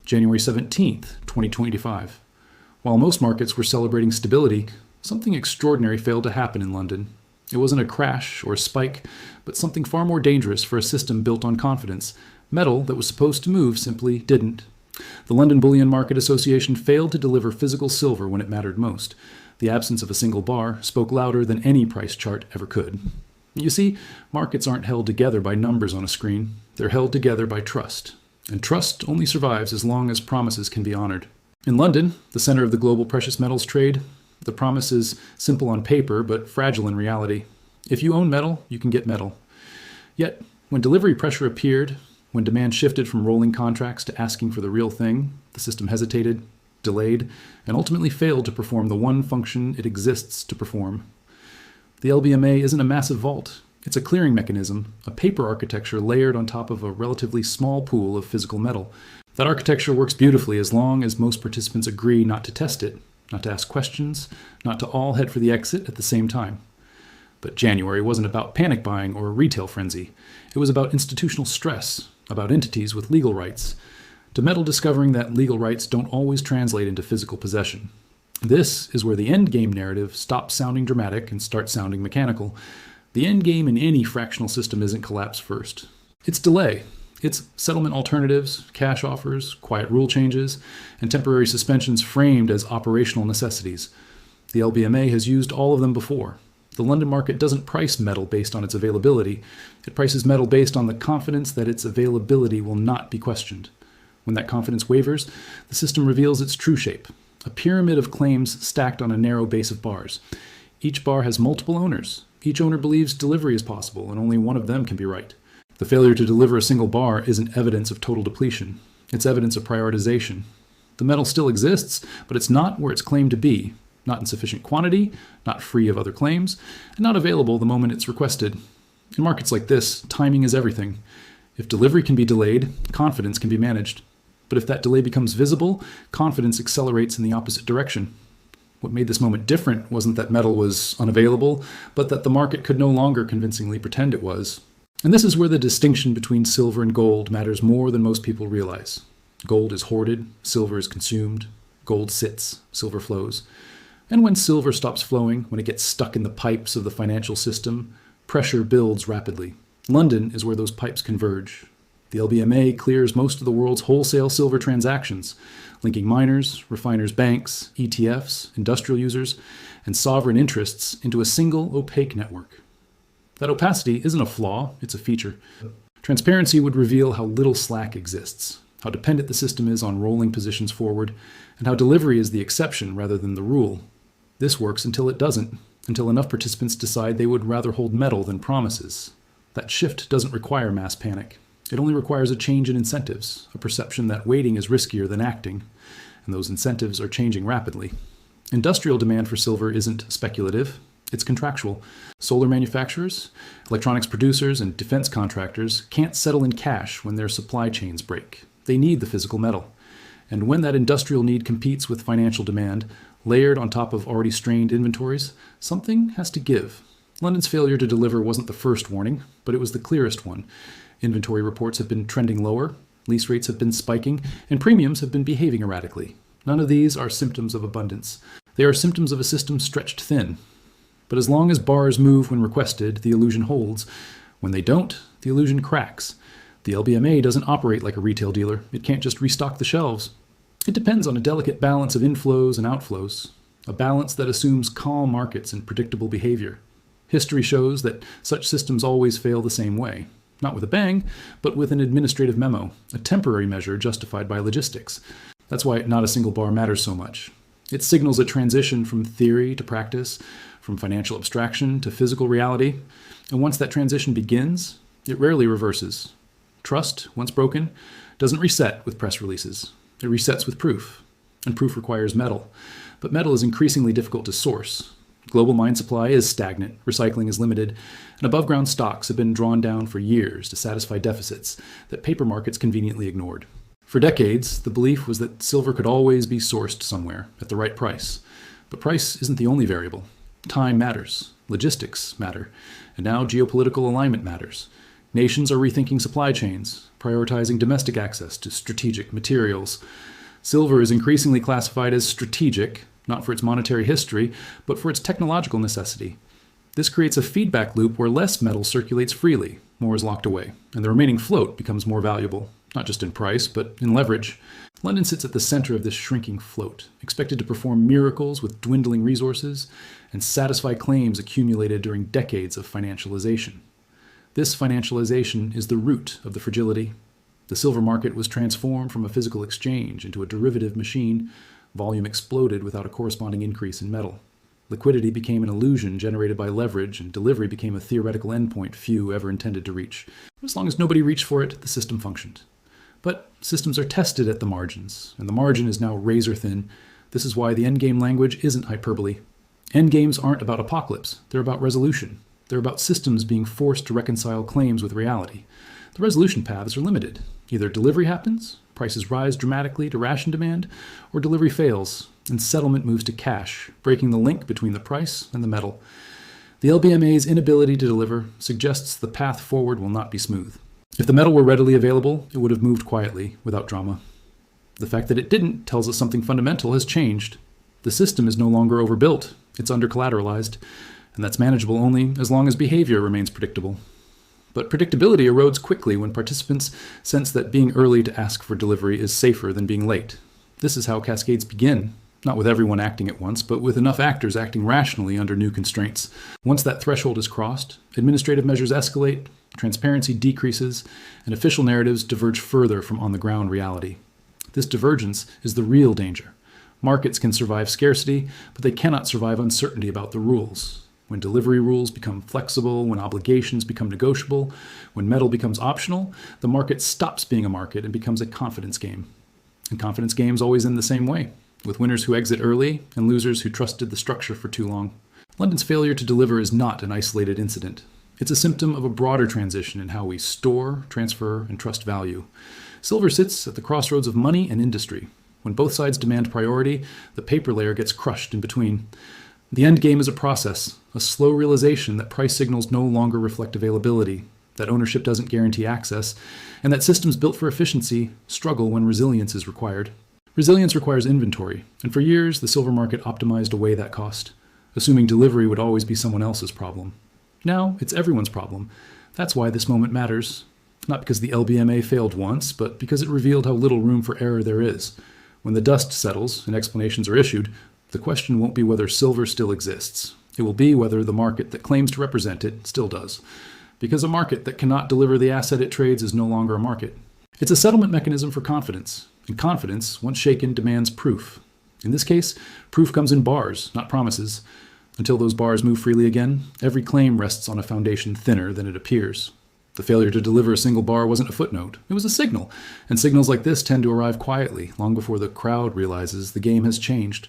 January 17th, 2025. While most markets were celebrating stability, something extraordinary failed to happen in London. It wasn't a crash or a spike, but something far more dangerous for a system built on confidence. Metal that was supposed to move simply didn't. The London Bullion Market Association failed to deliver physical silver when it mattered most. The absence of a single bar spoke louder than any price chart ever could. You see, markets aren't held together by numbers on a screen. They're held together by trust. And trust only survives as long as promises can be honored. In London, the center of the global precious metals trade, the promise is simple on paper but fragile in reality. If you own metal, you can get metal. Yet, when delivery pressure appeared, when demand shifted from rolling contracts to asking for the real thing, the system hesitated, delayed, and ultimately failed to perform the one function it exists to perform. The LBMA isn't a massive vault. It's a clearing mechanism, a paper architecture layered on top of a relatively small pool of physical metal. That architecture works beautifully as long as most participants agree not to test it, not to ask questions, not to all head for the exit at the same time. But January wasn't about panic buying or a retail frenzy. It was about institutional stress, about entities with legal rights, to metal discovering that legal rights don't always translate into physical possession. This is where the endgame narrative stops sounding dramatic and starts sounding mechanical. The endgame in any fractional system isn't collapse first. It's delay. It's settlement alternatives, cash offers, quiet rule changes, and temporary suspensions framed as operational necessities. The LBMA has used all of them before. The London market doesn't price metal based on its availability. It prices metal based on the confidence that its availability will not be questioned. When that confidence wavers, the system reveals its true shape. A pyramid of claims stacked on a narrow base of bars. Each bar has multiple owners. Each owner believes delivery is possible, and only one of them can be right. The failure to deliver a single bar isn't evidence of total depletion. It's evidence of prioritization. The metal still exists, but it's not where it's claimed to be. Not in sufficient quantity, not free of other claims, and not available the moment it's requested. In markets like this, timing is everything. If delivery can be delayed, confidence can be managed. But if that delay becomes visible, confidence accelerates in the opposite direction. What made this moment different wasn't that metal was unavailable, but that the market could no longer convincingly pretend it was. And this is where the distinction between silver and gold matters more than most people realize. Gold is hoarded, silver is consumed. Gold sits, silver flows. And when silver stops flowing, when it gets stuck in the pipes of the financial system, pressure builds rapidly. London is where those pipes converge. The LBMA clears most of the world's wholesale silver transactions, linking miners, refiners' banks, ETFs, industrial users, and sovereign interests into a single opaque network. That opacity isn't a flaw, it's a feature. Transparency would reveal how little slack exists, how dependent the system is on rolling positions forward, and how delivery is the exception rather than the rule. This works until it doesn't, until enough participants decide they would rather hold metal than promises. That shift doesn't require mass panic. It only requires a change in incentives, a perception that waiting is riskier than acting, and those incentives are changing rapidly. Industrial demand for silver isn't speculative, it's contractual. Solar manufacturers, electronics producers, and defense contractors can't settle in cash when their supply chains break. They need the physical metal. And when that industrial need competes with financial demand, layered on top of already strained inventories, something has to give. London's failure to deliver wasn't the first warning, but it was the clearest one. Inventory reports have been trending lower, lease rates have been spiking, and premiums have been behaving erratically. None of these are symptoms of abundance. They are symptoms of a system stretched thin. But as long as bars move when requested, the illusion holds. When they don't, the illusion cracks. The LBMA doesn't operate like a retail dealer. It can't just restock the shelves. It depends on a delicate balance of inflows and outflows, a balance that assumes calm markets and predictable behavior. History shows that such systems always fail the same way. Not with a bang, but with an administrative memo, a temporary measure justified by logistics. That's why not a single bar matters so much. It signals a transition from theory to practice, from financial abstraction to physical reality, and once that transition begins, it rarely reverses. Trust, once broken, doesn't reset with press releases. It resets with proof, and proof requires metal. But metal is increasingly difficult to source. Global mine supply is stagnant, recycling is limited, and above-ground stocks have been drawn down for years to satisfy deficits that paper markets conveniently ignored. For decades, the belief was that silver could always be sourced somewhere at the right price. But price isn't the only variable. Time matters, logistics matter, and now geopolitical alignment matters. Nations are rethinking supply chains, prioritizing domestic access to strategic materials. Silver is increasingly classified as strategic, not for its monetary history, but for its technological necessity. This creates a feedback loop where less metal circulates freely, more is locked away, and the remaining float becomes more valuable, not just in price, but in leverage. London sits at the center of this shrinking float, expected to perform miracles with dwindling resources and satisfy claims accumulated during decades of financialization. This financialization is the root of the fragility. The silver market was transformed from a physical exchange into a derivative machine. Volume exploded without a corresponding increase in metal. Liquidity became an illusion generated by leverage, and delivery became a theoretical endpoint few ever intended to reach. As long as nobody reached for it, the system functioned. But systems are tested at the margins, and the margin is now razor thin. This is why the endgame language isn't hyperbole. Endgames aren't about apocalypse, they're about resolution. They're about systems being forced to reconcile claims with reality. The resolution paths are limited. Either delivery happens, prices rise dramatically to ration demand, or delivery fails, and settlement moves to cash, breaking the link between the price and the metal. The LBMA's inability to deliver suggests the path forward will not be smooth. If the metal were readily available, it would have moved quietly, without drama. The fact that it didn't tells us something fundamental has changed. The system is no longer overbuilt, it's under-collateralized, and that's manageable only as long as behavior remains predictable. But predictability erodes quickly when participants sense that being early to ask for delivery is safer than being late. This is how cascades begin, not with everyone acting at once, but with enough actors acting rationally under new constraints. Once that threshold is crossed, administrative measures escalate, transparency decreases, and official narratives diverge further from on-the-ground reality. This divergence is the real danger. Markets can survive scarcity, but they cannot survive uncertainty about the rules. When delivery rules become flexible, when obligations become negotiable, when metal becomes optional, the market stops being a market and becomes a confidence game. And confidence games always end the same way, with winners who exit early and losers who trusted the structure for too long. London's failure to deliver is not an isolated incident. It's a symptom of a broader transition in how we store, transfer, and trust value. Silver sits at the crossroads of money and industry. When both sides demand priority, the paper layer gets crushed in between. The end game is a process, a slow realization that price signals no longer reflect availability, that ownership doesn't guarantee access, and that systems built for efficiency struggle when resilience is required. Resilience requires inventory, and for years the silver market optimized away that cost, assuming delivery would always be someone else's problem. Now it's everyone's problem. That's why this moment matters. Not because the LBMA failed once, but because it revealed how little room for error there is. When the dust settles and explanations are issued, the question won't be whether silver still exists. It will be whether the market that claims to represent it still does. Because a market that cannot deliver the asset it trades is no longer a market. It's a settlement mechanism for confidence, and confidence, once shaken, demands proof. In this case, proof comes in bars, not promises. Until those bars move freely again, every claim rests on a foundation thinner than it appears. The failure to deliver a single bar wasn't a footnote, it was a signal, and signals like this tend to arrive quietly, long before the crowd realizes the game has changed.